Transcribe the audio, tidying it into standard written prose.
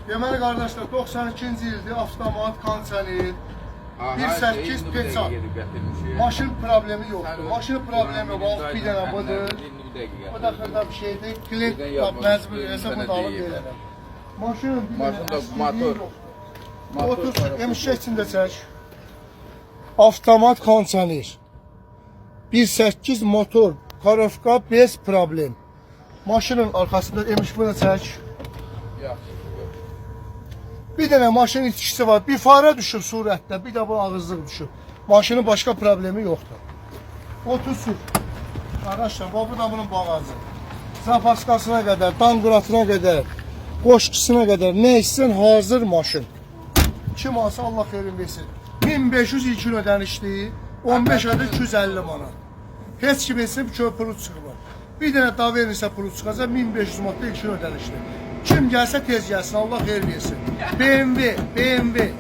Deməli qardaşlar 92-ci ildir avtomat, kondisioner, 1.8 peçat. Maşın problemi yoxdur. Maşın problemi var, bir dənə budur. O da xırda bir şeydir. Klient məcbur eləsə bunu da alıb verirəm. Maşının bir dənə motor. Motor emişə içində çək. Avtomat kondisioner. 1.8 motor, karofka bez problem. Maşının arkasında emiş bunu çək. Bir dənə maşın itkisi var. Bir fara düşüb surətdə, bir də bu ağızlıq düşüb. Maşının başqa problemi yoxdur. 30 sür. Arkadaşlar, bu da bunun bağazı. Zapaskasına qədər, danqıratına qədər, qoşqusuna qədər nə istəyən hazır maşın. Kim alsa Allah xeyrin versin. 1500 ilkin ödənişli, 15 ayda 250 manat. Heç kim etsin pulu çıxmır. Bir dənə daha verirsə pulu çıxacaq 1500 manatda ilkin ödənişli. Kim gəlsə tez gəlsin, Allah xeyir versin. BMW.